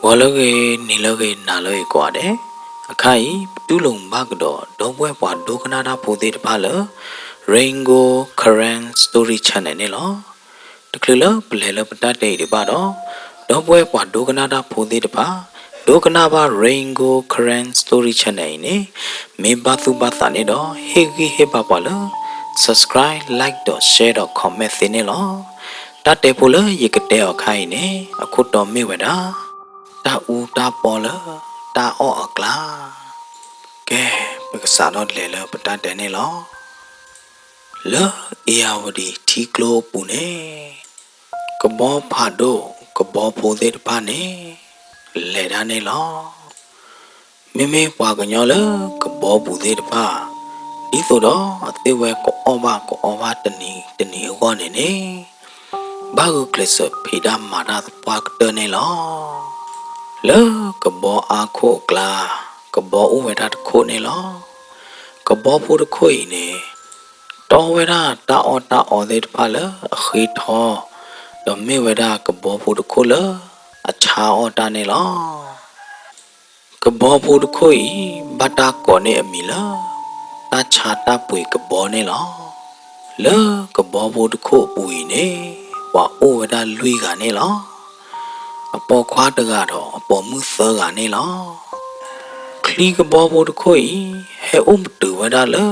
Wologe niloge naloge kwade akai tulung bagdo dobwe bwa dokanada pode pala Raingo Current Story Channel ne lo tklelo plelo patate de ba do dobwe bwa dokanada pode pa dokanaba Raingo Current Story Channel ne me batu bata ne do hegi he ba pala subscribe like do share do comment ne lo tate pula yekate akai ne akut do me weda ta u ta pola ta o akla ke peksa no lele patate ne lo le iawadi tiklo pune kabo phado kabo phode pa ne le da ne lo meme pwa kanyo le kabo phode pa di so do atewe ko oba tani ko ne ba ku kles phida mara pwa kte ne lo le kabo a kho kla kabo u weda kho ne lo kabo phu kho ne to weda ta o de pa le khi tho do me weda kabo phu kho le a cha o ta ne lo kabo phu kho bata ko ne ami la ta cha ta pui kabo ne lo le kabo phu kho pui ne wa o weda lui ga ne lo a po khwa ta ga do a po mu sa ga ne lo kli kabo phu kho he tu weda le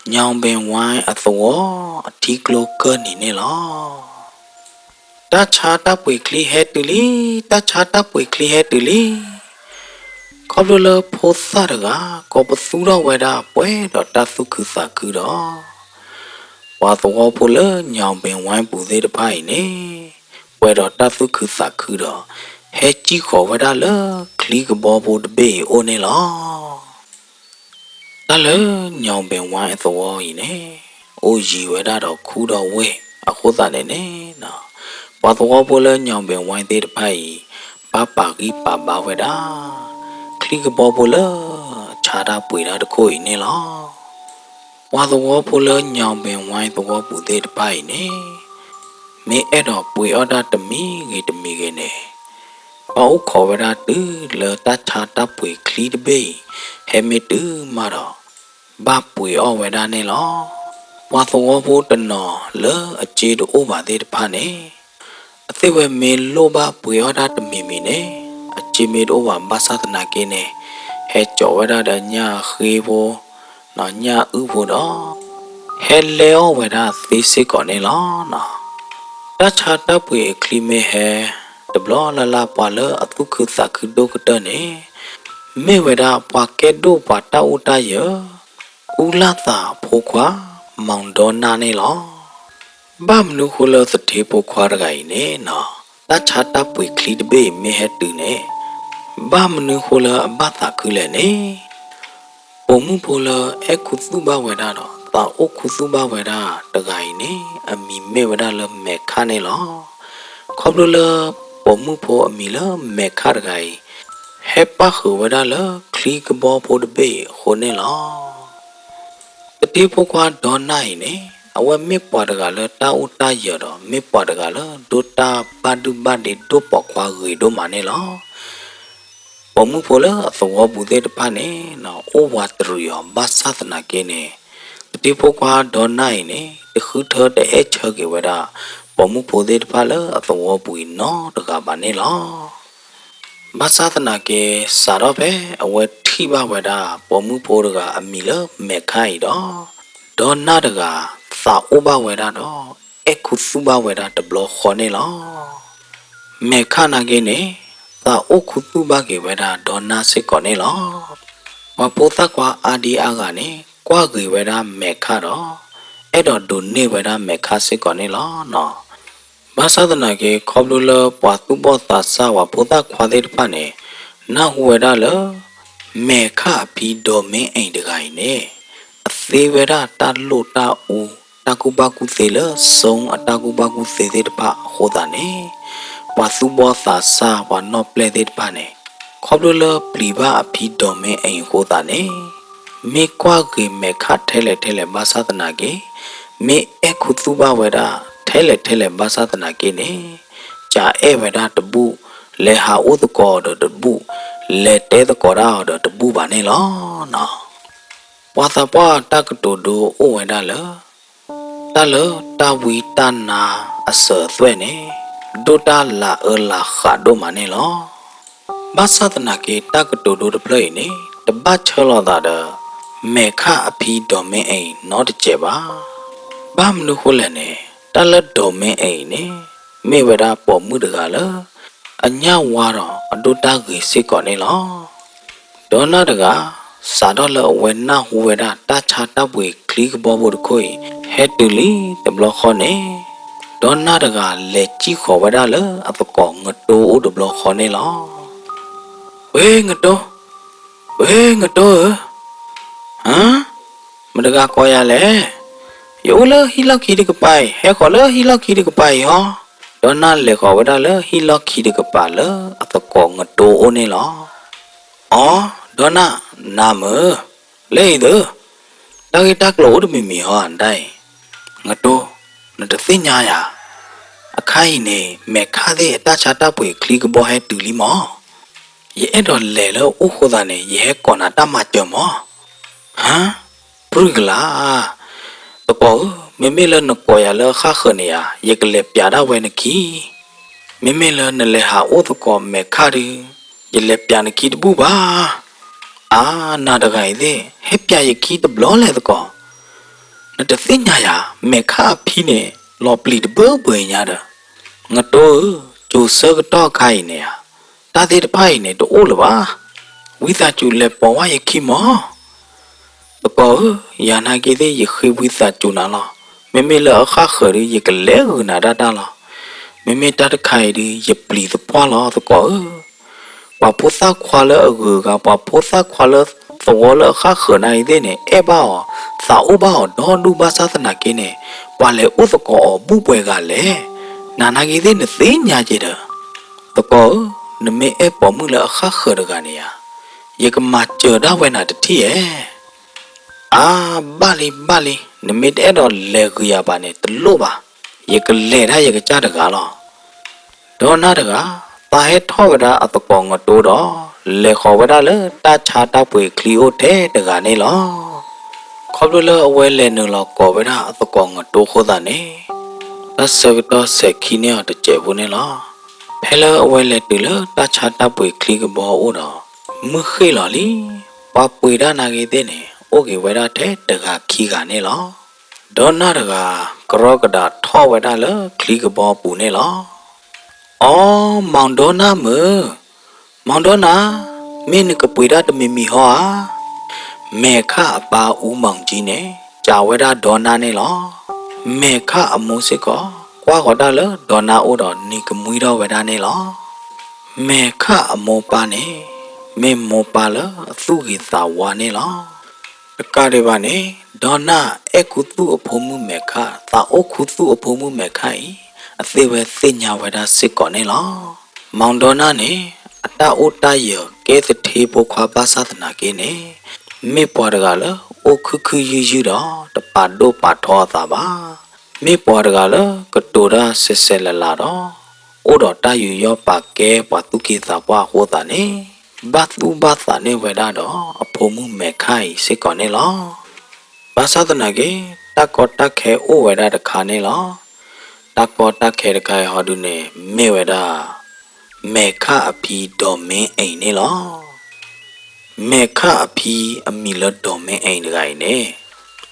nhong bên ngoài ở phố thì klo cơ nè lo ta cha ta bụi kli hết đi li ta cha ta bụi kli hết đi li có lúc lơ phô sa được à có bớt số đó vậy đó bữa đó ta số cứ sa cứ đó và số phô lơ nhong bên ngoài bụi dễ được phải nè bữa đó ta số cứ sa cứ đó hết chỉ khó vậy đó lơ kli cái bao bụi bể ô nè lo ta lỡ nhau bên ngoài rồi nè ôi gì vậy đó đâu khu đâu quê à khu ta này nè nó bà tôi có lỡ nhau bên ngoài thì phải bà cái bà vậy đó khi cái bao lỡ cha đã bùi ra được khối nè lo bà tôi có lỡ nhau bên ngoài tôi có bùi thì phải nè mẹ ở đó bùi ở đó tầm mì cái nè bảo khó vậy đó từ lỡ ta cha ta bùi khi đi bê hay mẹ từ mà đó ba bụi ở ngoài đa này lo, qua thùng vô tận nọ lỡ ở chế độ ô bà thế pa nè, thế về mình lô ba bụi ở đa tầm mì nè, ở chế mình ô bà ba sát na kia nè, hết chỗ ở đa đợt nhà khi vô, nó nhà vô đó, hết leo ngoài đa thì sẽ còn nè lo nọ, đã chát đã bụi klime hè, đập lo la pa lỡ ở tu khứ sa khứ đô cái tơ nè, mẹ ngoài đa pa kết đô pa ta u ta nhớ Ulata pokwa Mountdona ne lo bam nu kholo sathe pokwa ragai ne no ta chata pui kli de be me het tu ne bam nu kholo abata khule ne pomu polo ekutsu ba weda do ta okutsu ba weda tagai ne ami me weda lo me kha ne lo khoblo lo pomu pho ami lo me kha ragai hepa khu weda lo kli kbo pho de be ho ne lo Tadi pokok donai ne, awak me pada gala tahu tanya do, me pada gala dota padu bade do pokok gay do mana lo, pamu pola atau bude depan ne, na obat teriya basat nak ne, tadi pokok donai ne, dekhuter de ke weda, pamu bude depan le atau bui no dekat mana lo. Basat nak sarape awak tiba weda pomu poraga amila mekai do dona daga sa uba weda do ekusuba weda de blo khone lo mekana ge ne sa okusuba ge weda dona se kone lo mapota kwa adi aga ne kwa ge weda mekha do edo do ne weda mekha se kone lo no Basatana ke khoblo patu bota sa wa pota khwade pa ne na huweda lo me kha pi do me ain de gai ne ase weda ta lo ta u takubaku se lo song atakubaku se de pa hoda ne patu bota sa wa no ple de pa ne khoblo pliba pi do me ain hoda ne me kwa ge me kha thele basatana ke me ekhutuba weda thele basatana ke ne cha e weda tabu le ha u the ko de bu le te the ko da de bu ba ne lo no wa sa pa ta ka to do o we da le ta le ta wi ta na a se thwe ne do ta la la kha do ma ne lo ba sa ta na ke ta ka to do de play ne de ba che lo da de me kha a phi do me ai no de che ba ba m nu ho le ne ta le do me ai ne me we da po mu de ga le a nya wa ro a do ta ge se ko ne lo do na de ga sa do le we na hu we da ta cha ta bwe kli ko bo bo de ko he tu li de blo kho ne do na de ga le chi kho we da le a to ko ng to u de blo kho ne lo we ng to hả mà được coi à lẽ yếu lơ hi lo khi đi cái bài hay khó lơ hi lo khi đi cái bài ho đó na lẽ khó với đó lơ hi lo khi đi cái bài lơ à tao còn ngật đồ ôn này lo đó na nam ơ lấy đó đang cái tác lỗ được mì ho anh đây ngật đồ nó được thế nhà à khai nè mẹ khai thế ta chả ta bùi khi cái bò hay từ lý mò vậy đó lẽ lơ u khô ta này vậy còn à ta mà chờ mò hả Prugla Toko Mimela no koya khakhonia yekle pyada wenaki Mimela ne leha otoko mekari yele pyana ki bu ba na dagai de hepya yeki de blo le toko na de sinya ya mekha phi ne lo pli de bo nya da ngato chu se to khai ne ya ta de pai ne to o lo ba wi ta chu le po wa yeki mo có nhà na kia thế gì khi quý ta chủ nào lo mẹ lỡ khác khởi đi gì cái lẽ người nào đã lo mẹ ta được khai đi gì bì tập qua lo tôi có bà bố sa khoa lỡ người gặp bà bố sa khoa lỡ tôi lỡ khác khởi này thế này em bảo sao bảo đó đu ba sa thế nào kia này bà lẽ út tôi có bu bè gà lẽ na kia thế này thế nhà gì đó tôi có nên mẹ em bỏ mưa lỡ khác khởi được gà này à vậy cái mặt chờ đã quay nào được thì bali nimi de do le guya ba ne tlo ba ye ke le da ye ke cha da ga lo do na da ga ta he tho da a to ko ngo to do le kho ba da le ta cha ta pwe kli o the da ga ne lo kho lo le awe le no lo ko ba da a to ko ngo to kho da ne ta se do se khi ne a de che bu ne lo phe le awe le tu le ta cha ta pwe kli ke bo o do mu khi lo li pa pwe da na ge de ne okay we da the daga khi ga ne lo dona daga krokada tho we da le kli ka bo pu ne lo mong dona me ne ka pui da de mi ho me kha pa u mong ji ne cha we da dona ne lo me kha amu se ko kwa ko da le dona o do ni ka mui do we da ne lo me kha amu pa ne me mo pa le su gi sa wa ne lo ka de ba ne dona ekutu ophomu mekha ta okutu ophomu mekha I a se we se nya we da sit ko ne lo mong dona ne ata o ta ye ke se the po khwa pa sa na ke ne me po da ga le o khu yu do ta pa do pa tho ta ba me po da ga le ka to da se la do o do ta yu yo pa ke pa tu ki sa pa ho ta ne ba tu ba sa ne we da do ophomu mekha I se ko ne lo ba sa ta na ke ta ko ta khe o we da da kha ne lo ta ko ta khe da kai ho du ne me we da me kha a phi do me ai ne lo me kha a phi a mi lo do me ai da kai ne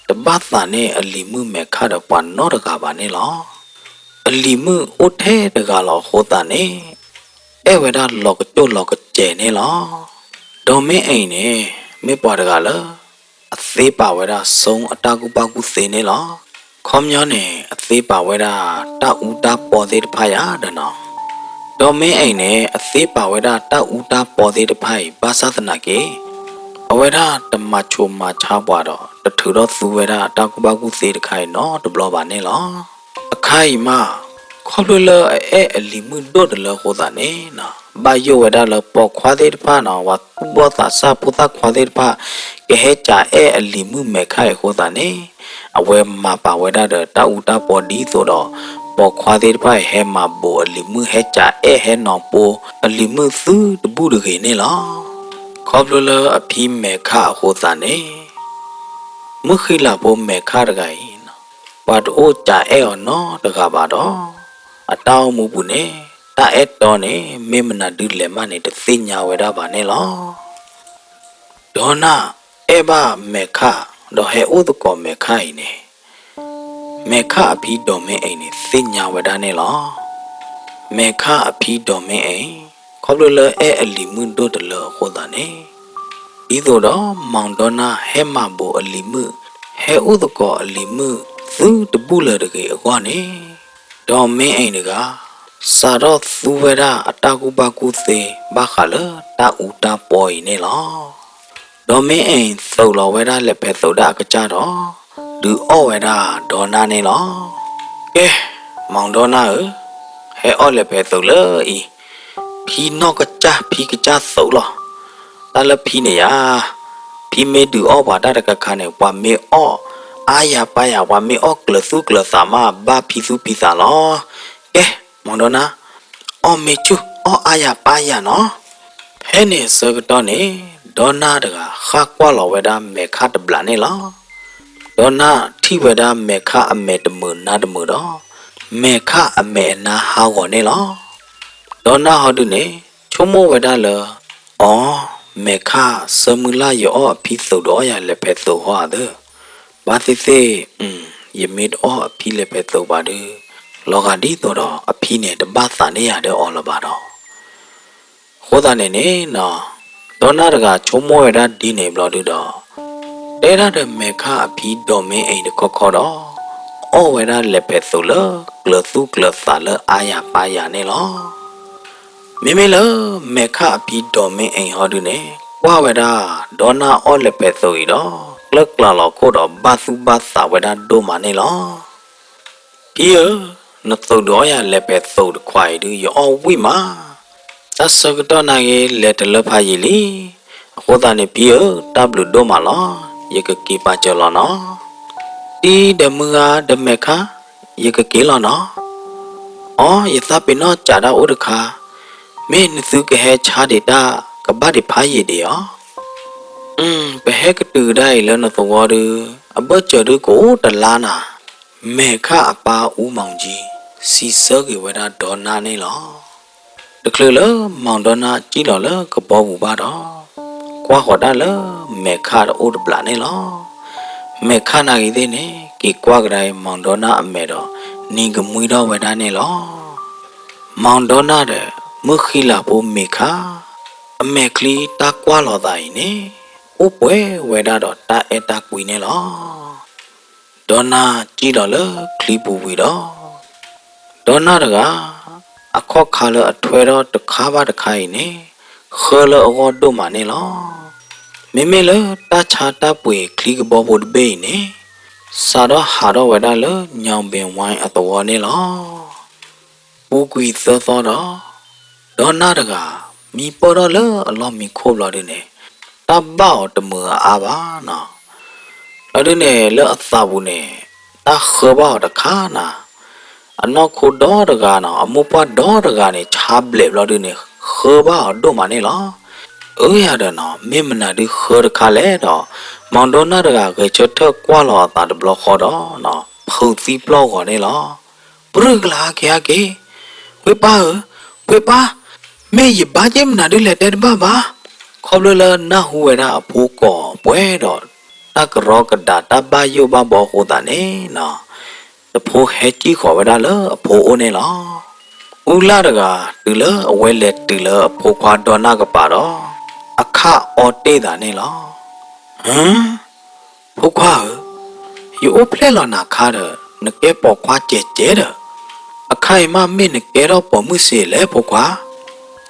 ta ba sa ne a li mu me kha da pa no da ka ba ne lo a li mu o the da ka lo ho ta ne e we da lo ko to lo ko che ne lo do me ai ne me pa da ka lo a se pa we da song ata ku pa ku se ne lo khom nyo ne a se pa we da ta u ta po se da pha ya da no do me ai ne a se pa we da ta u ta po se da pha ba sa ta na ke a we da ta ma chu ma cha bwa do ta thu do su we da ta ku pa ku se da khai no to blo ba ne lo a khai ma kho lo le e a li mu do de lo ho da ne na ba yo we da lo po khwa de da pha no wa tu bo ta sa pu ta khwa de da pha ke he cha e a li mu me khai ho da ne a we ma pa we da ta u ta po di so do bỏ khoa thế phải hè mà bộ lì mưa hè chả hè nọ bộ lì mưa thứ bu được cái này lo khó lơ ở phim mẹ khá hồ tàn ấyมื่อkhi là bố mẹ khá được cái bà đồ chả ở nó được cả bà đó à tao mua bún nè ta ép đó nè mẹ mình là đưa lên mà nè được xin nhau vậy đó bà nè lo đó na ê ba mẹ khá đó hệ ô tô có mẹ khá nè mẹ khá bị đồ mẹ ấy nè xin nhau vậy đó nè lo mẹ khá bị đồ mẹ ấy có lỡ ê lì mưa đôi được lỡ hồ tàn nè ý đồ đó mong đó na hè mà bộ lì mưa hè ô tô có lì mưa thứ được bu lờ được cái quan này đó mấy anh được à sao đó thu về ra ta cũng ba cũng thế ba khá lỡ ta u ta bồi này lo đó mấy anh sầu lo về ra lại phải sầu đã cái cha đó được ô về ra đó na này lo cái mong đó na ở hè ô lại phải sầu lỡ ý phi nó cái cha sầu lo ta là phi này à phi mê được ô bà đã cái khả này qua mê ô ai ba ya qua mê ô cửa su cửa sa mà ba phi su phi sa lo cái mong đó na ô mê chú ô ai ba ya nó hè này sơ cái đó này đó na được à khác qua lo về đó mẹ khát được bả này lo đó na thi về đó mẹ khát mẹ đầm mờ đó mẹ khát mẹ na hao gọi này lo đó na họ được này chúng mua về đó là mẹ khá sơ mưa la yo phi sầu đó ya lệ phê sầu hoa đó ba thế ye made phi lệ phê sầu ba đó loga đi đó phi này đâm ba sa này ya đó là ba đó hồ ta này nè nó đó na cái chỗ mua ra đi này bao nhiêu đó để ra được mẹ khá phi đồ mẹ ấy được khó đó vậy ra lệ phê sầu lỡ lỡ su lỡ sa lỡ aya pa ya này lo mẹ lỡ mẹ khá bị đồ mẹ anh họ được nè qua vậy đó đó na ở lại phải rồi đó lắc là lọ cô đó ba sa vậy đó đồ mà này lo kia nó tôi đó ya lại phải rồi được khoai được yo vui mà ta sợ cái đó này lại từ lớp hai gì li cô ta này kia double đồ mà lo giờ cái kia ba chờ lo nó đi đêm mưa đêm mẹ khá giờ cái kia lo nó giờ ta bị nó trả ra được khá mẹ nữ sư cái hè cha để ta cái ba để phá gì đấy á bé hè cái từ đây lên nó tàu qua đưa bớt chờ đưa cố đần lan à mẹ khá ba u mong gì xí sơ cái vậy đó đòn na này lo được lỡ mong đòn na chỉ là lỡ cái bao vụ ba đó qua họ đã lỡ mẹ khá đã u được lại này lo mẹ khá này cái thế này cái qua cái này mong đòn na mẹ đó nhìn cái mũi đó vậy đó này lo mong đòn na đấyมื่อkhi là bố mẹ khá mẹ khi ta qua lò đại nè úp về đó ta ta quỳ nè lo đó na chỉ là lỡ khi bố quỳ đó na được à khó khá lỡ thuê đó được khá ba được hay nè khờ lỡ ở đâu mà nè lo mẹ lỡ ta cha ta quỳ khi cái bố bố bê nè sau đó hà đó về đó lỡ nhau bên ngoài ở tổ nè lo bố quỳ sơ đó đó na được à mi bỏ đó lỡ lo mi khô lo đi nè ta bảo tụi mưa ba nè lo đi nè lỡ sao bu nè ta khờ bảo được khá nè nó khô đó được à nè mua pa đó được à nè chắp lẹp lo đi nè khờ bảo đâu mà nè lo ya đó nè mình là đi khờ được khá lẽ đó mong đó na được à cái chỗ thơ qua lo ta được lo khó đó nè phơi xí lo gọi nè lo bự là kia quê ba mẹ gì ba chém nào đi lại đến ba không lên na huề na phụ cỏ bue đó ta cái rò cái đá ta ba yêu ba bỏ hồ ta nè nó phụ hết chỉ khỏi đó lỡ phụ này lo la được à từ lỡ quay lại từ lỡ phụ qua đó na cái bà đó khá ở đây ta nè lo phụ qua yêu ốp lên lo na khá đó nó cái bỏ qua chết đó khai mà mình cái đó bỏ mũi xì lẽ phụ qua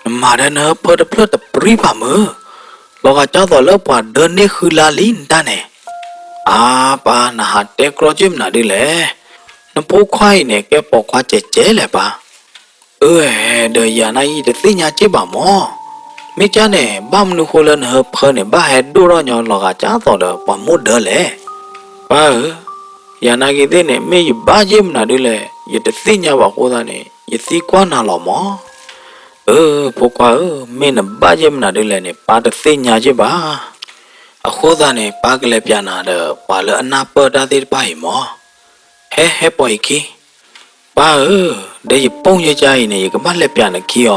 mà đã nỡ phơi tập pri bà mơ lo cả cháu đó lớp bà đơn đi khư la lín ta nè bà na hạt té cro chim na đi lẽ nó bố khoai nè cái bỏ khoa chế lẽ bà đời giờ này để tí nhà chế bà mò mấy cha nè băm nu khô lên hợp hơn nè ba hẹn đu đó nhỏ lo cả cháu đó đó bà mua đỡ lẽ bà giờ này cái thế nè mấy ba chim na đi lẽ 也得新家吧，我呢，也习惯了嘛。不过没那八戒那的嘞呢，把的新家去吧。我呢，把个来变那的，把了那不打的白嘛。嘿，不一起。ba để bông cho trái này cái mắt lẹp này kia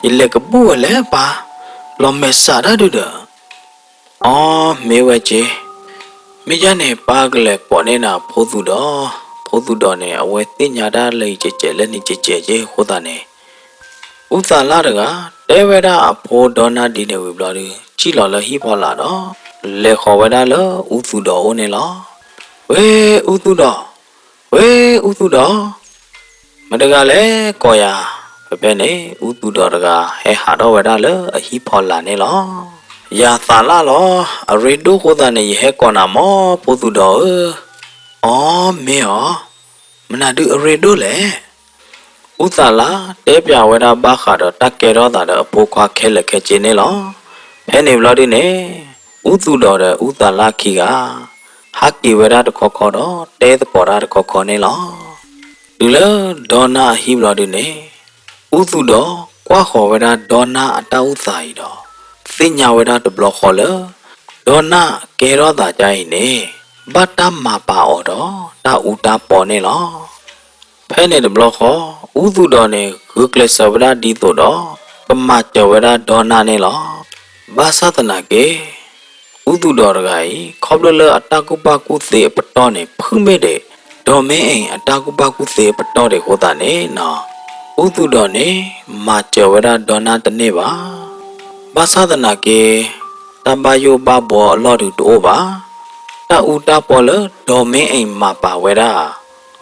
ile cái bùa lẽ ba lo mẹ sợ đó được mẹ vậy chứ mẹ cha này ba cái lẹp bỏ này nào phố tu đó này ở ngoài tiền nhà đã lấy chế lên chế chứ khu ta này u ta la được để vậy đó phố đó na đi này về đó đi chỉ là hip hop là đó lẽ khó vậy đó là u tu đó này lo we u tu đó mà được lẽ coi bên này u tu đó được hay hà đó vậy đó là hip hop là này lo ya ta la lo redo ko da này hay còn nào mò po tu đó mẹ mình được redo lẽ u ta la để bây vậy đó ba khá đó tắc cái đó ta đó po qua cái là cái chuyện này lo bên này lo đi nè u tu đó là u ta la khi hắc kỳ vậy đó có đó để có ra có này lo được là đó na hip lo đi nè u tu đó quá khó vậy đó đó na tao sai đó xin nhau vậy đó được lo khó lỡ đó na cái đó ta chạy nè bắt ta mà bảo đó ta u ta bỏ nè lo phải nè được lo khó u tu đó nè cứ cái sao vậy đó đi tổ đó cầm mà chờ vậy đó na nè lo ba sao ta na cái u tu đó cái khó lỡ ta cũng ba cũng sẽ bắt đó nè phun bê để đó mấy ta cũng ba cũng sẽ bắt đó để khó ta nè nọ u tu đó nè mà chờ vậy đó na ta nè ba sao ta na cái ta ba yo ba bỏ lo được đồ ba ta u ta bỏ lỡ đó mấy mà bảo vậy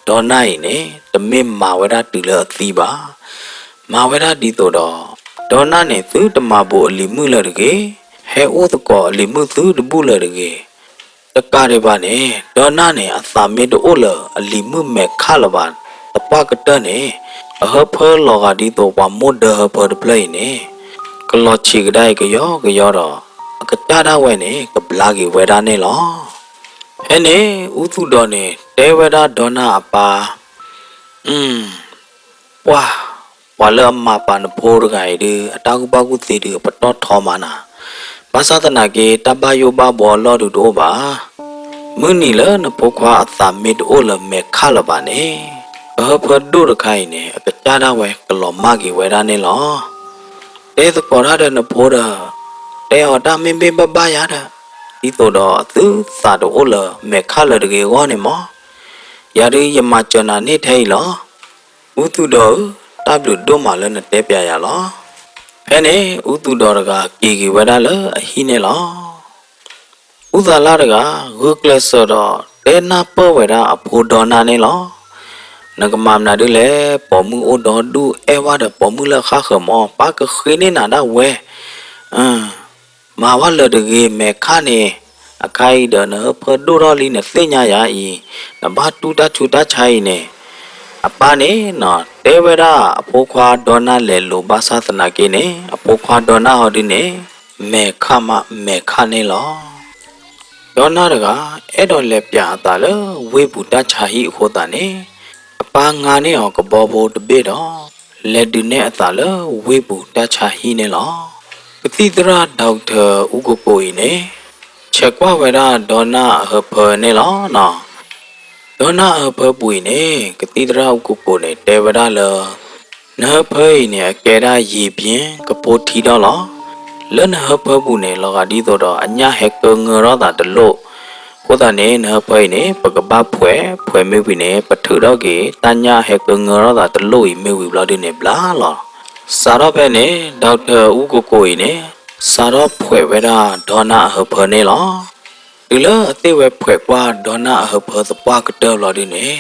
đó này nè tụi mình mà vậy từ lỡ gì ba mà vậy đi tổ đó na nè thứ tụi mà bộ lì mưa lỡ được cái hay ô tô có lì mưa thứ được bu lỡ được cái tất cả đấy ba nè đó na nè ta mới đồ lỡ lì mưa mẹ khá là bạn tập ba cái đó nè hợp hơi lo đi tổ ba một đợt hợp hơi play nè cái lo chỉ cái đây cái gió đó cái cha đã vậy nè cái blagi vậy đó nè lo thế nè u tu đó nè để vậy đó na apa qua lỡ mà bạn phô được cái đi ta cũng bao cũng gì được bắt nó thò mà nè ba sao ta cái ta bao nhiêu ba bỏ lo được đồ baมื่อนี่เลยนะพวกว่าสามเมตรโอละเมฆาละบาเนี่ยเพื่อดูดใครเนี่ยก็จ้าได้ไว้ก็หล่อมากกี่ไว้ได้เนี่ยหรอแต่สปอร์ตได้นะพอดแต่อดาไม่เป็นบ้าๆยาดที่ตัวดอซื้อสาดโอละเมฆาละเด็กว่าเนี่ยมั้งยาดียามาจนาเนี่ยไทยหรออุตุดอตับดูดมาเลยนะเตะเปียหรอแค่นี้อุตุดอร์ก็กี่ไว้ได้เลยหินเนี่ยหรออุตลาดก็กุกเลสดอเดน่าเปิดไว้ได้พูดดอนาเนี่ยหรอนักมานาดูแลปอมือโอดอดูว่าเดปอมือเลือกข้าเขมอป้าก็คืนนี่นาได้เว้มาว่าเลยดึกแม่ข้าเนี่ยใครเดินเพื่อดูรอลีเนี่ยเสียยาอีนะบ้าตูตาชูตาชัยเนี่ยป้าเนี่ยนะเทวดาพวกควาดอนาเลลูบาสาสนาเกเนี่ยพวกควาดอนาหอดีเนี่ยแม่ข้าเนี่ยหรอดอนาเด็กดอนเล็บยาตาเลยเวบุตาชาฮิโคตาเนี่ยปางานเนี่ยก็บอบดเบดเลดูเนี่ยตาเลยเวบุตาชาฮิเนี่ยหรอปฏิตราดาวเธออุกโกยเนี่ยเช็คว่าเวลาดอนาเฮเพเนี่ยหรอเนาะดอนาเฮเพปุยเนี่ยปฏิตราอุกโกเนี่ยเทวดาเลยเนเฮเพเนี่ยแกได้ยีเพียงกโปทีดอหรอเล่นเฮเพปุเนี่ยเราก็ดีตัวดออันยาเฮกเกงรอตาตโลก็ตอนนี้เนเพเนี่ยปกบ้าผวยไม่วิเนี่ยปัจจุบันกี่ตัญญาเฮกเกงรอตาตโลอีไม่วิบลาดีเนี่ยบลาหรอสารพัดเนี่ยดาวเธออุกโกยเนี่ยสารพัดเวลาดอนาเฮเพเนี่ยหรอดูแลที่เว็บเผยว่าดอนาเฮเพสปาก็เดิมลาดีเนี่ย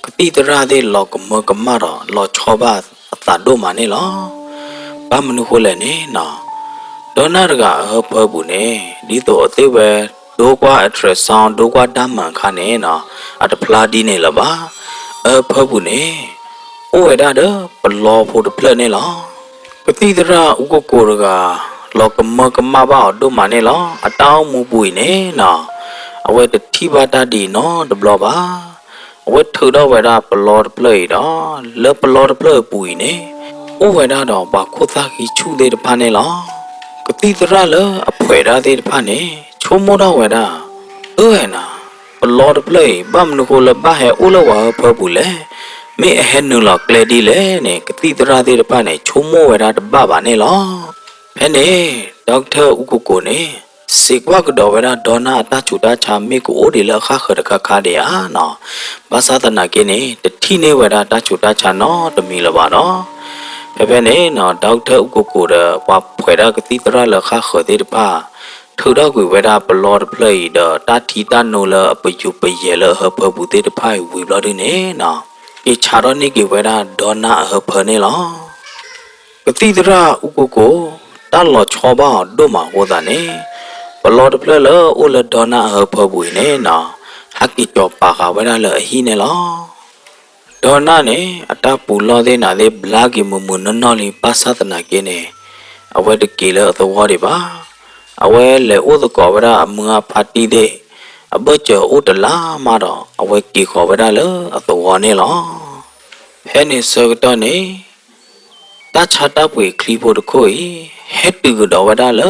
กติตราที่หลอกมือกับมาหรอหลอกชาวบ้านตัดดูมาเนี่ยหรอบ้านมนุษย์คนเนี่ยเนาะดอนาร์ก็เฮเพบุเนี่ยดีตัวที่เว็บดูกว่าอัตราส่วนดูกว่าดำมันขันเนี่ยเนาะอัตพลาดีเนี่ยละบ้าเพบุเนี่ยโอ้ยได้เด้อปลอพูดเพลินเนี่ยหรอกติตระอุกโกรกาหลอกมือกับมาบ้าดูมาเนี่ยหรออัตเอามูบุยเนี่ยเนาะเอาไว้แต่ที่บ้านดีเนาะดับล้อบ้า ဝတ်ထူတော့ဝဲတာပလော်ပလေတော့လေပလော်ပလေပူနေဥဝဲတာတော့ဘာခုသားကြီးချူတဲ့တဖာနေလားကတိတရလအဖွဲတာတဲ့တဖာနေချုံမတော့ဝဲတာနာပလော်ပလေဘမ်နကိုလဘဟဲဥလဝါဖပူလေမေအဟဲနူလကလေဒီလေနေကတိတရတဲ့တဖာနေချုံမဝဲတာတပပါနေလားဖဲနေဒေါက်တာဥကိုကိုနေစေကွာကတော့ဝဲတာဒေါနာအတချူတာချာမေကိုအိုဒီလခခရခခတဲ့အာနော်ဘာသာတနာကင်းနေတတိနေဝဲတာတချူတာချာနော်တမီလပါနော်ဖဲနေနော်ဒေါက်တာဥကိုကိုတဲ့ဝါဖွဲတာကတိတရလခခတဲ့တပါထူတော့ကိုဝဲတာပလော်ပလေတော့တာတီတာနိုလအပယူပရဲလဟဖဘူးတဲ့တဖိုင်ဝီဘလာဒင်းနေနော်ဒီချာတော့နေကဝဲတာဒေါနာဟဖနေလောကတိတရဥကိုကိုတာလောချောပါဒိုမာဟောတာနေပလော်ပလေလအိုလဒေါနာဟဖဘူးနေနော်ဟကီတော့ပါကဝဲတာလအဟီနေလောဒေါနာနေအတပူလောတဲ့နာလေဘလာဂီမမနော်လီပါသသနာကင်းနေအဝဲတကီလသဝရီပါအဝဲလေဥဒကောဝရအမငါဖာတီတဲ့အဘချေဥတလာမတော့အဝဲကီခေါ်ဝရလအသဝနေလောဟဲနေစကတော့နေတချတာပွေခလီဖို့တခွေဟက်တူတော့ဝရလ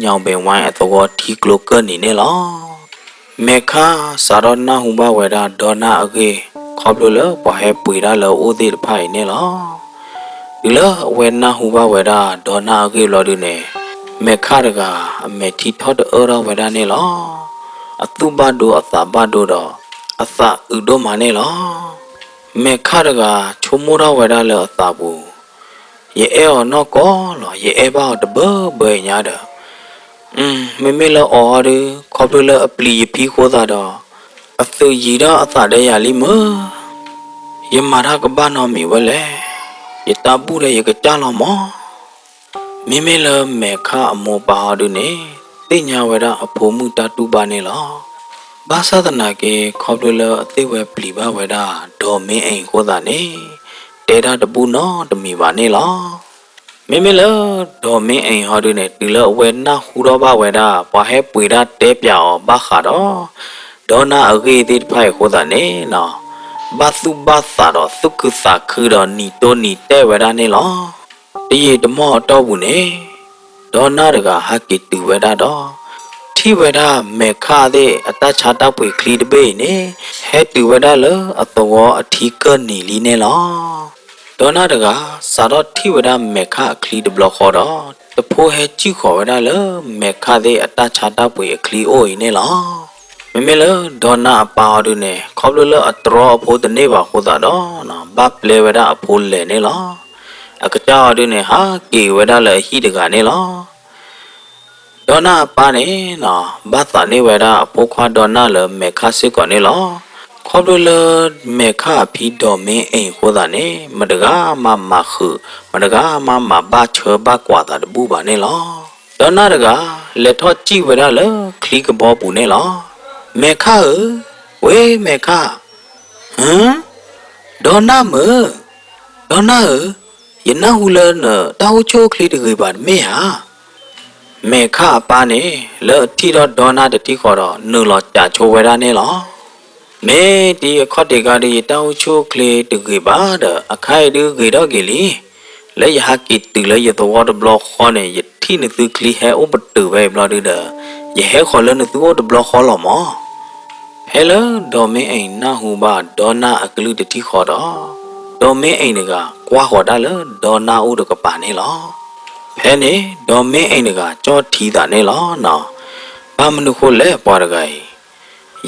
ညောင်ပင်ဝိုင်းအသဝတီကလိုကနေနေလောမေခါစာရနာဟုဘဝရဒေါနာအကေခေါပလိုလပဟဲပွေရလဥသေးတဖိုင်နေလောဒီလဝဲနာဟုဘဝရဒေါနာအကေလော်ဒီနေမေခါရကအမေတီထော့အော်ရဝဒနေလောအတုဘဒိုအသဘဒိုတော့အသဥဒိုမနေလောမေခါရကချုံမရဝဒလေအသဘူးယေအောနော်ကောလောယေအဘောတဘဘဲညာတော့မေမေလောအော်ရခေါပလအပလီဖီခိုးတာတော့အသူရီတော့အသတဲ့ရလိမယမရကဘာနောမီဝလဲယတပူတဲ့ရကကြလောမောမိမေလမေခအမောပါဒုနေတိညာဝရအဖို့မှုတတူပါနေလောဘာသာတနာကေခေါပလအသိဝဲပလီပါဝရဒေါ်မင်းအိမ်ကိုသာနေတေတာတပူနော်တမီပါနေလောမိမေလဒေါ်မင်းအိမ်ဟောဒုနေဒီလဝဲနာဟူတော့ပါဝရဘာဟဲပွေတာတဲပြောင်ဘာခါတော့ဒေါနာအဂေတိဖိုင်ကိုသာနေနော်ဘာစုဘာသာတော့သုကသခူတော့နီတိုနီတဲဝရနေလောဒီဓမောတော့ဘူးနေဒေါနာတကဟကီတူဝဒတော့ထိဝဒမေခါတဲ့အတချာတောက်ပွေခလီတပေနေဟဲတူဝဒလအသောအထီကနီလီနေလောဒေါနာတကစာတော့ထိဝဒမေခါခလီတဘလခေါ်တော့တဖိုးဟဲကြည့်ခေါ်ဝဒလမေခါတဲ့အတချာတောက်ပွေခလီအိုနေလောမမေလဒေါနာအပါဒုနေခေါပလလအတရောအဖို့တနေပါခေါ်တာတော့နော်ဘပလေဝဒအဖို့လေနေလောအကကြောဒုနေဟာကေဝဒလဟိတကနေလောဒေါနာပါနေနော်ဘာသာနေဝဒအဖို့ခွာဒေါနာလမေခါစစ်ကနေလောခေါပလမေခါဖီတော်မင်းအိမ်ခေါ်တာနေမတကားမခုမတကားမဘာချောဘကွာတာတပူပါနေလောဒေါနာတကလက်ထော့ကြည့်ဝဒလခလီကဘောပူနေလောမေခါဝေးမေခါဟမ်ဒေါနာမဒေါနာယနာဟုလနတောက်ချိုခလီတကေပါမေဟာမေခါပါနေလောတီတော့ဒေါနာတတိခေါ်တော့နုလောကြချိုဝဲတာနေလောမေဒီခေါတ်တေကဒီတောက်ချိုခလီတကေပါတော့အခိုင်တကေတော့ကေလီလေယဟကိတူလေယသောဒဘလခေါ်နေယတိနသူခလီဟဲဥပတူပဲဘလာဒီဒယဟဲခေါ်လနသူဒဘလခေါ်လောမောဟဲလိုဒေါ်မင်းအိမ်နာဟုပါဒေါနာအကလူတတိခေါ်တော့ဒေါ်မင်းအိမ်ကကွာဟော်တာလဒေါနာဥဒကပါနေလောဖဲနေဒေါ်မင်းအိမ်ကကြောထီတာနေလောနော်ဘာမနုခိုလဲပွားတကယ်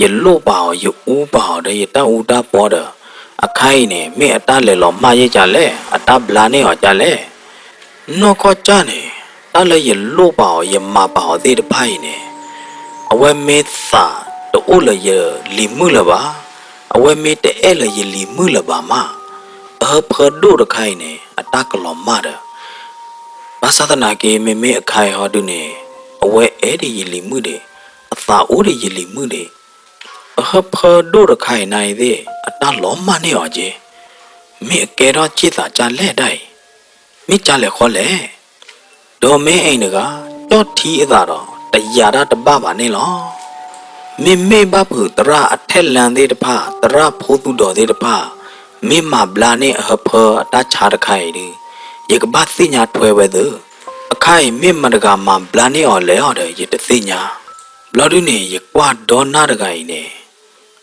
ယလို့ပါယူပါတဲ့ယတဥတာပေါ်တယ်အခိုင်နေမေအတလဲလောမှားရကြလဲအတဗလာနေဟောကြလဲနော်ခေါ်ကြနေတလဲယလို့ပါယမပါသေးတဖိုင်နေအဝဲမေသာတိုးလယလီမှုလပါအဝဲမေတဲ့လဲယလီမှုလပါမဖဒိုရခိုင်နေအတကလောမာဒဘာသာတနာကေမေမေအခိုင်ဟောတုနေအဝဲအဲ့ဒီယလီမှုတွေအသာအိုးတွေယလီမှုတွေဖဒိုရခိုင်နိုင်တဲ့အတလောမနေော်ကြီးမေကဲတော့จิตသာကြလဲတိုင်းမိကြလဲခေါ်လဲဒေါ်မင်းအိမ်တကတော့ထီးအသာတော့တရားတပပါနေလော မေမေဘဖူတရာအထက်လန်သေးတဖတရာဖိုးသူတော်သေးတဖမေမဘလာနေအဖအတချာတခိုင်ဒီယေကဘသိညာထွဲဝဲသူအခိုင်မေမတကမှာဘလာနေော်လဲဟော်တယ်ယေတသိညာဘလာဒုနေယေကွာဒေါ်နာတခိုင်နေ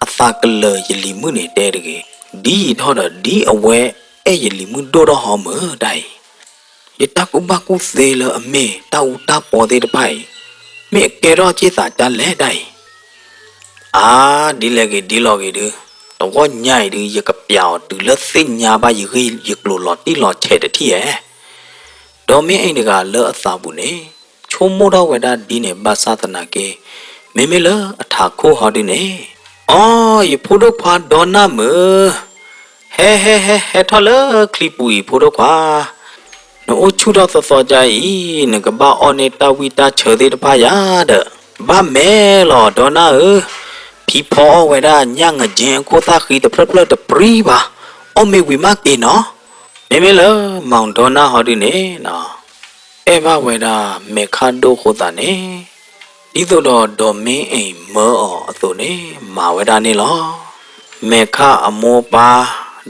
အသာကလယလီမှုနေတဲတကေဒီထော်တော့ဒီအဝဲအဲ့ယလီမှုတော်တော်ဟောမတိုင်ယေတကုဘကုသေးလအမေတောက်တာပေါ်သေးတဖိုင်မေကေရောချစ်စာတလဲတိုင်အာဒီလေကေဒီလောကေဒတော့ညိုင်ဒီရကပြောင်းတူလက်သိညာပါရခေရကလိုလော်တီလော်ချဲတတိရဲ့ဒေါ်မင်းအိမ်တကလောအသာဘူးနေချုံမိုးတော့ဝဒဒီနေဘာသာတနာကေမေမေလအထာခိုးဟောဒီနေအော်ယဖိုးတော့ဖာဒေါ်နာမဟဲထော်လခလီပူဖိုးတော့ခွာနိုးချူတော့သောကြိုင်နကဘာအော်နေတာဝီတာချေသေးတဖာရတဲ့ဘာမဲလောဒေါ်နာဖီဖောဝဲဒါညငကျင်ကိုသာခီတဖလတပရီပါအမေဝီမကေနော်မေမေလမောင်ဒေါ်နာဟောဒီနေနော်အဲဘဝဲဒါမေခါဒိုခိုတာနေဒီတော့ဒေါ်မင်းအိမ်မောအသူနေမာဝဲဒါနေလောမေခါအမောပါ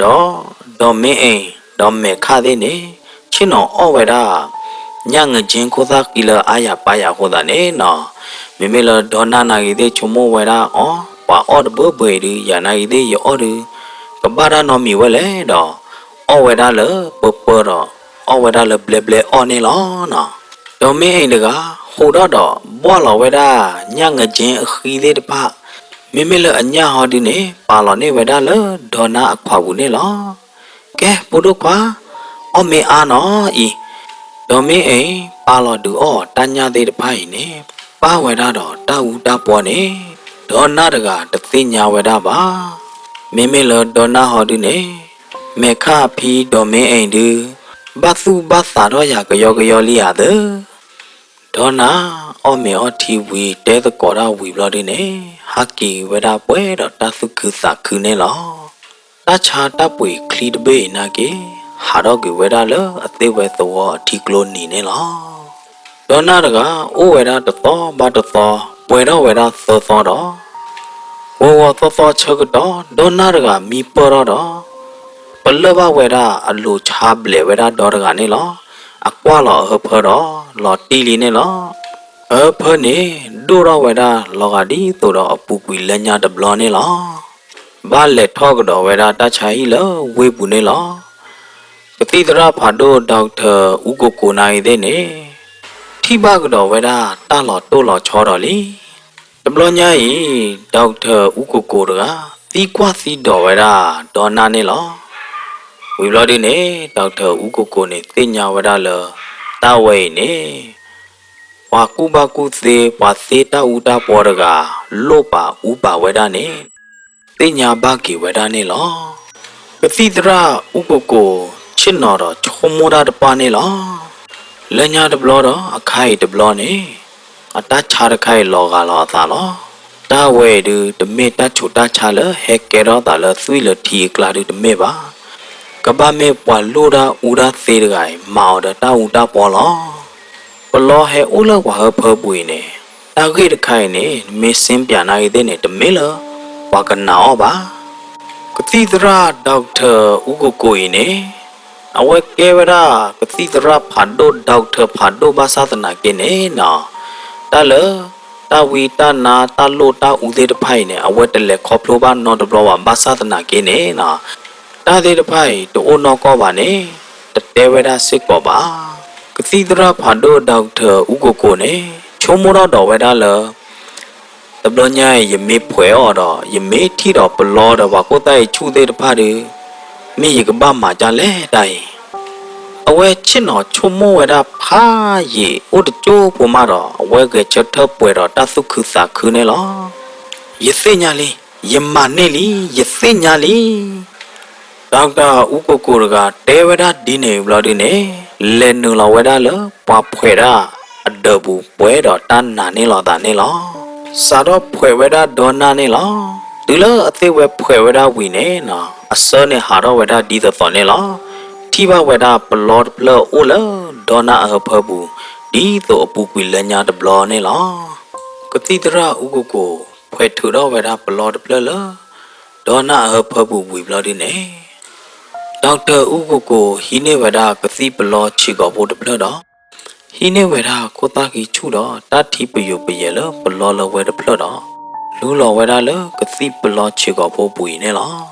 ဒေါ်မင်းအိမ်ဒေါ်မေခါသေးနေချင်းတော်အဝဲဒါညငချင်းကိုသာကီလာအာရပါရခိုတာနေနော်မေမေလဒေါ်နာနာကြီးတဲ့ချုံမိုးဝဲတာအော်ပါအော်တဘဘွေဒီယာနာကြီးတဲ့ရော်ဒီကဘာရနော်မီဝဲလေတော့အော်ဝဲတာလေပပတော့အော်ဝဲတာလေဘလဘလအော်နေလောနော်ဒေါ်မင်းအိမ်တကဟိုတော့ဘောလော်ဝဲတာညငချင်းအခီးသေးတပမေမေလအညာဟောဒီနေပါလော်နေဝဲတာလေဒေါ်နာအခွာဘူးနေလောကဲပို့တော့ကွာအော်မေအာနော်ဤဒေါ်မင်းအိမ်ပါလော်တူအော်တညာသေးတဖိုင်နေပါဝဲတာတော့တာဝူတာပေါ်နေဒေါ်နာတကတသိညာဝဲတာပါမေမေလဒေါ်နာဟောဒီနေမေခဖီဒေါ်မင်းအိမ်တူဘသုဘသာတော့ရကယောလေးရတဲ့ဒေါ်နာအော်မေအော်တီဝီတဲတကောရာဝီဘလဒီနေဟာကီဝဲတာပွဲတော့တသုခသခုနေလောတချာတပွေခလီတဘေနာကေဟာတော့ကဝဲတာလအသေးဝဲသောအထီကလိုနီနေလောဒေါ်နာတကအိုးဝဲတာတော့ဘာတော့ပွဲတော့ဝဲတာသောတော့ဝသောချက်တော့ဒေါ်နာတကမီပေါ်တော့ပလဘဝဲတာအလိုချာဘလေဝဲတာဒေါ်တကနေလောအကွာလောဟဖတော့လော်တီလီနေလောဖနေဒိုတော့ဝဲတာလောကဒီသို့တော့အပူကွီလက်ညာတဘလောနေလောဘာလက်ထောက်တော့ဝဲတာတချာဟီလောဝေးပူနေလောပတိတရာဖာဒိုဒေါက်တာဦးကိုနိုင်တဲ့နေထိဘကတော့ဝဲတာတလော်တိုးလော်ချောတော်လီတဘလညာဤဒေါက်တာဦးကိုတကတီကွာစီတော်ဝဲတာဒေါ်နာနေလောဝီဘလော်ဒီနေဒေါက်တာဦးကိုနေသိညာဝဲတာလောတဝဲနေဝါကူဘကူသေးဝါသေးတာဦးတာပေါ်တကလောပါဥပါဝဲတာနေသိညာဘကီဝဲတာနေလောပတိတရာဦးကိုချစ်နော်တော့ချုံမိုးတာတပါနေလောလညာတဘလောတော့အခိုင်တဘလောနေအတချာတခိုင်လောကလောအသာလောတာဝဲဒူတမေတချူတာချာလဟဲကေရောတာလသွီလတီကလာဒူတမေပါကဘာမေပွာလိုတာဦးတာသေးတကိုင်မောင်တာဦးတာပေါ်လောပလောဟဲဦးလောက်ဝါဖပွေနေတာခိတခိုင်နေမေစင်းပြန်နာရတဲ့နေတမေလဝါကနောပါကတိတရာဒေါက်တာဦးကိုနေအဝဲကဲဝရာကတိတရာဖာဒိုဒေါက်တာဖာဒိုဘာသာတနာကေနေနော်တလတဝီတနာတလိုတဦးသေးတဖိုင်နေအဝဲတလဲခေါပလိုဘာနော်တဘလောဘာသာတနာကေနေနော်တသေးတဖိုင်တိုးနော်ကောပါနေတတဲဝရာစစ်ကောပါကတိတရာဖာဒိုဒေါက်တာဦးကိုနေချုံမိုးတော့ဝဲတာလတဘလညာယမေဖွဲော်တော့ယမေထီတော့ဘလောတော့ဘာကိုတိုင်ချူသေးတဖားတယ်မိရကဘာမှာကြလဲတိုင်အဝဲချစ်နော်ချုံမိုးဝဲတာဖာရေဥတကျိုးပေါ်မှာတော့အဝဲကချက်ထပွဲတော့တသုခစာခနေလောယသိညာလေးယမနဲ့လီယသိညာလေးဒေါက်တာဦးကိုကတဲဝဒဒီနေဘလော်ဒီနေလဲနူလောဝဲတာလပွားဖွဲတာအဒဘူးပွဲတော့တန်းနာနေလောတာနေလောစာတော့ဖွဲဝဲတာဒေါ်နာနေလောဒီလိုအသေးဝဲဖွဲဝဲတာဝီနေနော်အစောနဲ့ဟာတော့ဝဲတာဒီတော့နေလောထိဘဝဲတာဘလော့ဘလော့အိုလဒေါ်နာအဖဘူးဒီတော့အပူကွေလညာတဘလော့နေလောကတိတရာဥကို ဖွဲ့ထူတော့ဝဲတာဘလော့တပလဒေါ်နာဟဖဘူးဝီဘလော့ဒီနေဒေါက်တာဦးကိုဟီနေဝဲတာကစီဘလော့ချီကောဖို့တပလတော့ဟီနေဝဲတာကိုတာကီချူတော့တာတီပယပယလဘလော့လဝဲတပလတော့လူလော်ဝဲတာလကစီဘလော့ချီကောဖို့ပူနေလား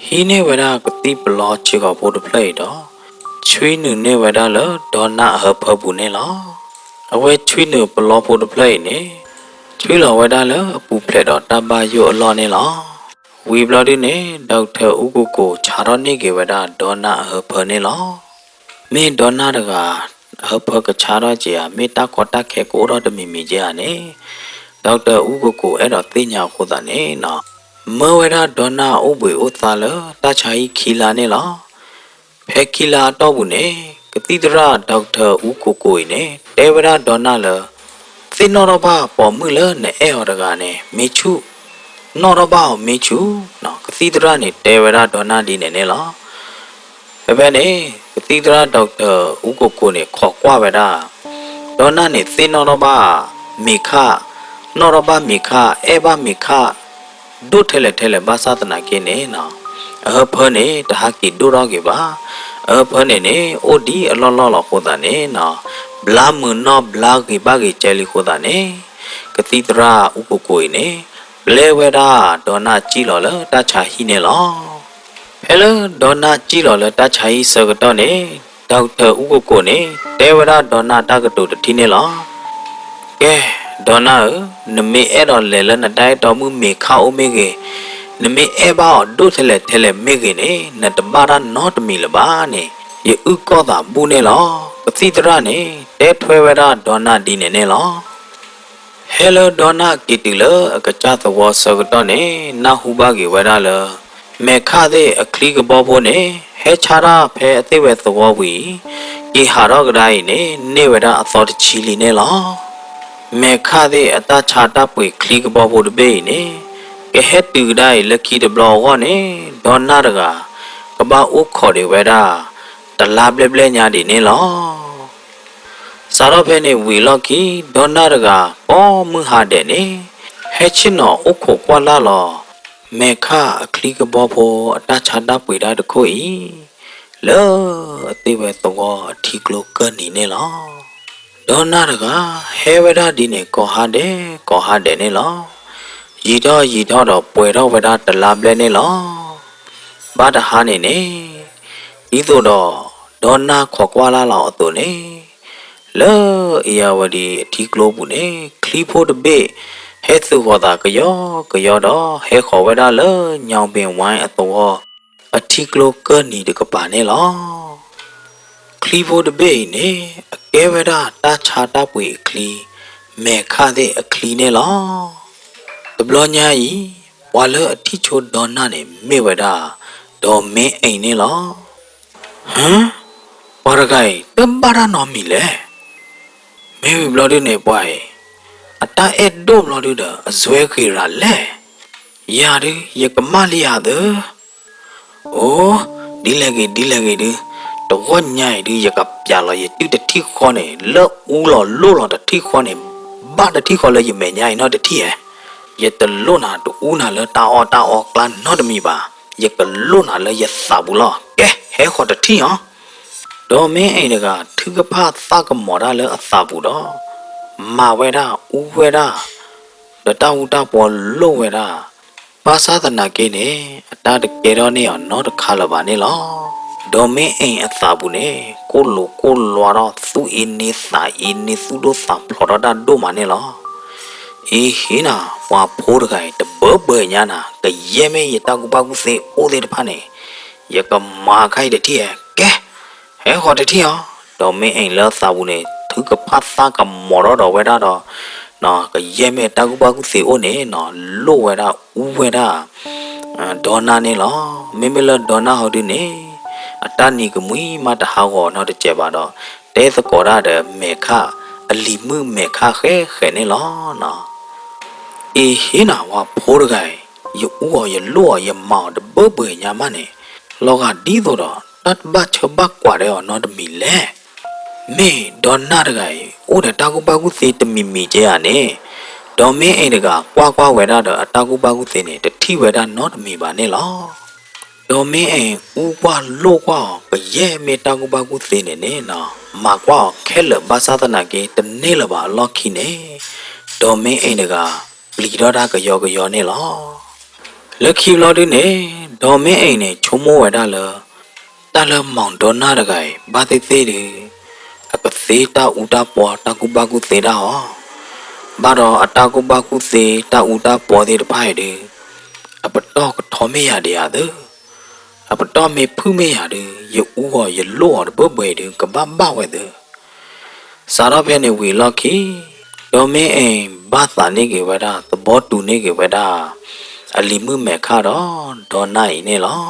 ဟီနေဝဲတာကစီဘလော့ချီကောဖို့တပလတော့ချွေးနုနေဝဲတာလဒေါ်နာဟဖဘူးနေလားအဝဲချွေးနုဘလော့ဖို့တပလနေချွေးလော်ဝဲတာလအပူဖလက်တော့တပါယိုအလော်နေလားဝီဘလော့ဒီနေဒေါက်တာဦးကိုခြာတော့နေကေဝဲတာဒေါ်နာဟဖနေလားမင်းဒေါ်နာတကဟဖကခြာတော့ကြည်မေတာကောတာခဲကိုတော့တမီမီကြနေဒေါက်တာဦးကိုအဲ့တော့သိညာခိုးတာနေနော်မဝဲတာဒေါ်နာဥပွေဥသလတချာကြီးခီလာနေလားဖဲခီလာတော့ဘူးနေကတိတရဒေါက်တာဦးကိုနေတေဝရဒေါ်နာလသိနော်တော့ပါပေါ်မှုလနဲ့အဲ့ဟော်တကနေမေချူနော်တော့ပါမေချူနော်ကတိတရနေတေဝရဒေါ်နာဒီနေလားဘယ်နဲ့ကတိတရဒေါက်တာဦးကိုနေခေါ်ကွာပဲတာဒေါ်နာနေသိနော်တော့ပါမေခနော်ရဘာမိခအေဘာမိခဒုထဲလေဘာသာတနာကင်းနေနော်အဖနေတဟာကီဒုရောကေပါအဖနေနေအိုဒီအလောလောခိုတာနေနော်ဘလာမနောဘလာကေဘာကေချဲလီခိုတာနေကတိတရာဥပကိုနေဘလေဝဒါဒေါနာကြည့်လောလတချာဟီနေလောဟဲလိုဒေါနာကြည့်လောလတချာဟီစကတော့နေဒေါက်တာဥပကိုနေတေဝရဒေါနာတကတုတတိနေလောကဲဒေါ်နာနမေအဲ့တော့လေလနတိုင်းတော်မှုမေခါအိုမေကေနမေအဲ့ဘာဒုထဲလေမေကေနေနတပါရနောတမီလပါနေယဥကောတာဘူးနေလောပတိတရနေတဲထွဲဝရဒေါ်နာဒီနေလောဟဲလိုဒေါ်နာကီတီလအကကြသဝဆကတော့နေနာဟုဘကေဝရလမေခါတဲ့အခလီကဘောဘောနေဟဲချာရာဖဲအသိဝဲသဝဝီဒီဟာတော့ကတိုင်းနေဝရအသောတချီလီနေလောမေခါတဲ့အတချာတပွေခလီကဘောဖို့တပေးနေကဟက်တူတိုင်းလက်ခီတဘလောဝနေဒေါ်နာတကကဘာအိုခေါ်တယ်ဝဲတာတလာပလက်ညာဒီနေလောစာတော့ဖဲနေဝီလော်ကီဒေါ်နာတကပေါ်မှုဟာတဲ့နေဟဲချင်နော်အိုခိုကွာလာလောမေခါအခလီကဘောဖို့အတချာတပွေတာတခုဤလောအသေးပဲတော့အထီကလောကနေနေလောဒေါ်နာတကဟဲဝဒဒီနေကောဟာတဲ့နေလောရီတော့ပွဲတော့ဝဒတလာပလဲနေလောဘာတဟာနေနေဤသို့တော့ဒေါ်နာခေါ်ကွာလာလောက်အတူနေလောအယဝဒီအထီကလိုဘူးနေခလီဖို့တပေဟဲသူဟောတာကယောတော့ဟဲခေါ်ဝဒလညောင်ပင်ဝိုင်းအတော်အထီကလိုကနီတကပါနေလောခလီဖို့တပေနေကဲဝဒတာချာတပွေခလီမေခါတဲ့အခလီနေလောတဘလညာဤဝါလအတိချိုဒေါ်နာနေမေဝဒဒေါ်မင်းအိမ်နေလောဟမ်ဘာရဂိုင်တမ်ဘာရနော်မီလေမေဘလဒနေပွားအတာအဲ့ဒိုဘလဒအဇွဲခေရလေယာရယကမလီယာဒအိုဒီလေကေတော့ညိုင်ဒီရကပြလာရတိတတိခေါနေလောဦးလောတတိခေါနေဘာတတိခေါလဲရမေညိုင်နော်တတိရတလွနာတူနာလတာအောကလန်နော်တမီပါရကလွနာလရသဘူးလောကဲဟဲခေါ်တတိဟောဒေါ်မင်းအိမ်ကသူကဖသကမော်ရလအသဘူးတော့မာဝဲတာဦးဝဲတာတတဝတာပေါ်လို့ဝဲတာဘာသာတနာကိနေအတာတကယ်တော့နေအောင်နော်တခါလပါနေလောဒေါ်မင်းအိမ်အသာဘူးနေကိုလွာတော့သူအင်းနေသူတို့သံဖလော်တာဒိုမနေလောအေးဟိနာဝါဖိုးတကိုင်တဘညာနာကရဲမဲရတောက်ပကူစေအိုးတဲ့တဖာနေရကမာခိုက်တဲ့တိကဲဟဲဟောတတိဟောဒေါ်မင်းအိမ်လောသာဘူးနေသူကဖတ်သားကမော်တော့ဝဲတာတော့နော်ကရဲမဲတောက်ပကူစေအိုးနေနော်လို့ဝဲတာဦးဝဲတာဒေါ်နာနေလောမေမလဒေါ်နာဟောဒီနေအတနီကမွီမတဟာကောနောက်တကြပါတော့တဲသကောရတဲ့မေခအလီမှုမေခခဲနေလောနော်အေဟိနာဝဖိုးတကိုင်ယူဦးရလောရမောင်တဘညာမနေလောကဒီတော့တတ်ဘချဘကွာရဲနော်တမီလေမေဒေါ်နာတကိုင်ဦးတဲ့တာကူပါကူစေတမီမီကျရနေ ဒေါ်မင်းအိမ်တကကွာဝဲတာတော့အတာကူပါကူသိနေတတိဝဲတာနော့တမီပါနဲ့လောဒေါ်မင်းအိမ်ဦးကွာလို့ကွာပရဲမေတာကူပါကူသိနေနဲ့နော်မာကွာခဲလဘာသာတနာကေတနေလပါလော့ခိနေဒေါ်မင်းအိမ်တကပလီတော့တာကြောနဲ့လောလက်ခိလော်ဒီနေဒေါ်မင်းအိမ်နဲ့ချုံမိုးဝဲတာလောတလမောင်ဒေါ်နာတကိုင်ဘာသိသေးတယ်အပသေးတာဦးတာပွားတာကူပါကူသေးတာဟောဘာတော့အတာကူပါကူသေးတာဦးတာပွားသေးတပိုက်တယ်အပတော့ကထောမေရတယ်ရတယ်အပတော့မေဖူးမေရတယ်ရဦးဟောရလို့ဟောဘွယ်တယ်ကပပဝဲတယ်စာရဖဲနေဝီလော်ခီဒေါ်မင်းအိမ်ဘာသာနေကေဝဲတာသဘောတူနေကေဝဲတာအလီမှုမဲ့ခါတော့ဒေါ်နိုင်နေလော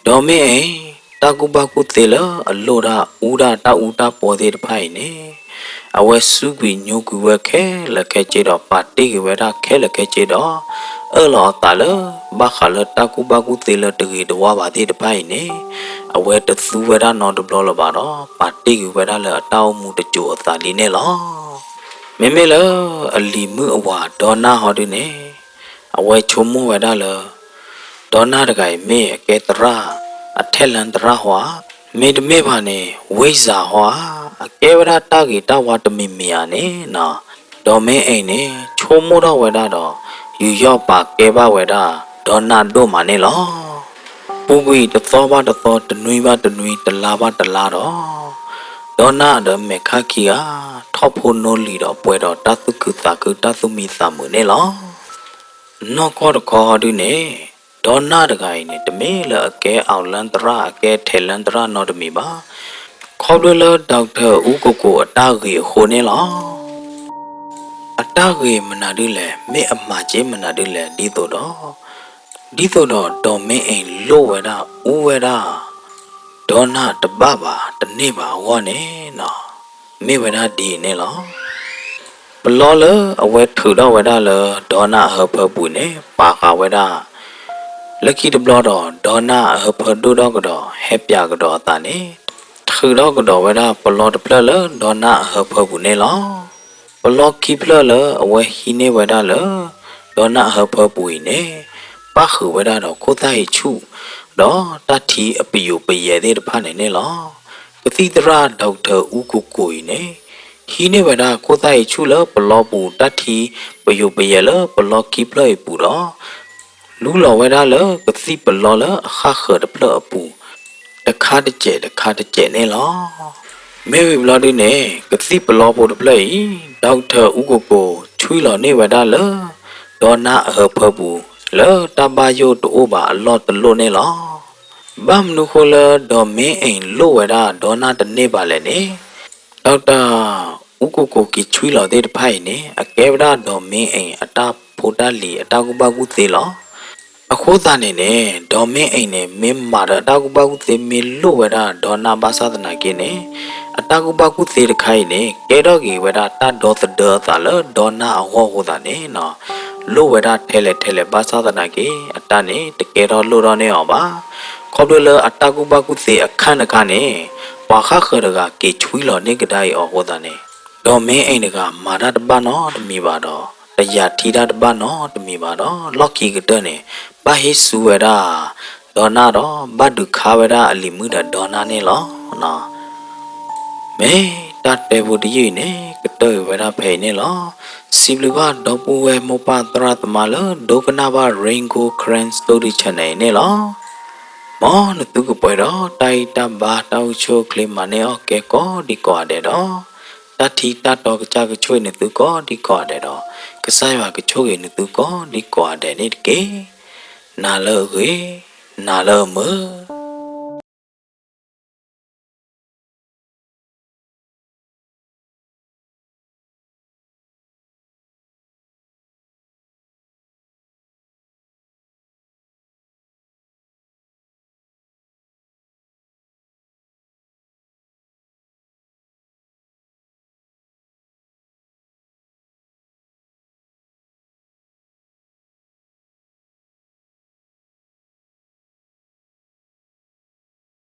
ဒေါ်မင်းအိမ်တာကူပါကူသေးလအလို့တာဦးတာတာဦးတာပေါ်သေးတဖိုင်နေအဝဲစုပြီးညိုကူဝဲခဲလက်ခဲချေတော့ပါတိကေဝဲတာခဲလက်ခဲချေတော့အလောတာလဘာခလတာကူပါကူသေးလတကေတဝါပါသေးတဖိုင်နေအဝဲတသူဝဲတာနော်တဘလလပါတော့ပါတိကေဝဲတာလအတောင်းမှုတကြိုအသာလီနေလောမေမေလအလီမှုအဝါဒေါ်နာဟောဒီနေအဝဲချုံမဝဲတာလဒေါ်နာတကိုင်မေအကဲတရာအထက်လန်တရာဟွာမေတမေပါနေဝိဇာဟွာအကဲဝရတာဂီတဝါတမီမီယာနေနော်ဒေါ်မင်းအိမ်နေချုံမတော့ဝဲတာတော့ယူရော့ပါကဲပါဝဲတာဒေါ်နာတို့မနေလောပူကွီတသောပါတသောတနွေပါတနွေတလာပါတလာတော့ဒေါ်နာတော့မေခခီယာထောက်ဖို့နိုးလီတော့ပွဲတော့တသုကုတကုတသုမီသမွေနေလောနောကောတခေါ်ဒီနေဒေါ်နာတကိုင်နေတမေလအကဲအောင်လန်တရာအကဲထဲလန်တရာနော်တမီပါခေါ်တယ်လဒေါက်တာဦးကိုအတားကြီးဟိုနေလောအတားကြီးမနာဒီလေမေအမချင်းမနာဒီလေဒီတော့ဒေါ်မင်းအိမ်လို့ဝဲတာဦးဝဲတာဒေါ်နာတပပါတနေ့ပါဝါနေနော်မေဝဲတာဒီနေလောဘလောလအဝဲထူတော့ဝဲတာလဒေါ်နာဟဖပူနေပါခဝဲတာလက်ခိတဘလောတော့ဒေါ်နာဟဖဒူတော့ကတော့ဟဲပြကတော့တာနေထူတော့ကတော့ဝဲတာဘလောတပလလဒေါ်နာဟဖပူနေလောဘလောခိပလလအဝဲဟီနေဝဲတာလဒေါ်နာဟဖပူနေပါခဝဲတာတော့ကိုတိုင်ချူတော့တတိအပီယိုပရဲတဲ့တဖာနေနေလောပတိတရာဒေါက်တာဦးကိုနေဟီနေဝဒကိုတိုင်ချူလဘလောပူတတိပယိုပရဲလဘလောကိပလေပူတော့လူလောဝဒလပတိပလောလအခါခရပလပူတခါတကျနေလောမေဝီဘလောဒီနေပတိပလောပူတပလေဒေါက်တာဦးကိုချွေးလောနေဝဒလဒေါ်နာအဖပူလောတဘာယိုတိုဘာအလောတလို့နေလောဘမ်နုခိုလဒေါ်မင်းအိမ်လို့ဝဲတာဒေါ်နာတနေ့ပါလဲနေဒေါက်တာဦးကိုကီချွေးလောတဲ့တဖိုင်နေအကဲဝဒဒေါ်မင်းအိမ်အတာဖိုတာလီအတာကူပါကူသေးလောအခုသားနေနေဒေါ်မင်းအိမ်နေမင်းမာအတာကူပါကူသေးမီလို့ဝဲတာဒေါ်နာဘာသာတနာကင်းနေအတာကူပါကူသေးတခိုင်နေကဲတော့ကီဝဲတာတတ်တော်သဒေါ်သာလဒေါ်နာအဟောဟောတာနေနော်လို့ဝဲတာထဲလေဘာသာတနာကေအတနဲ့တကယ်တော့လို့တော့နေအောင်ပါခေါ်တယ်လအတကူဘကူစေအခန်းကနဲ့ပွာခခရကကေချွေးလောနေကတိုင်အော်ဟောတာနဲ့ဒေါ်မင်းအိမ်ကမာရတပနော်တမီပါတော့တရားထီတာတပနော်တမီပါတော့လော့ကီကတဲ့နဲ့ဘာဟိဆူဝဲတာဒေါ်နာတော့ဘတ်ဒုခါဝဲတာအလီမှုတာဒေါ်နာနဲ့လောနော်မဲတတ်တယ်ဘူးတည်နေကတဲ့ဝဲတာဖဲနေလောစီဘလူဘာဒေါ်ပူဝဲမောပါတရတမလဒုကနာဘာရိန်ကိုခရန်စတိုရီချန်နေလောမောနတုကပွဲတော့တိုက်တဘာတောက်ချိုကလေးမနေအော်ကဲကောဒီကွာတဲ့တော့တတိတတော်ကကြကချွေနေသူကောဒီကွာတဲ့တော့ကဆိုင်ပါကချိုးနေသူကောဒီကွာတဲ့နေတကေနာလောကေနာလောမ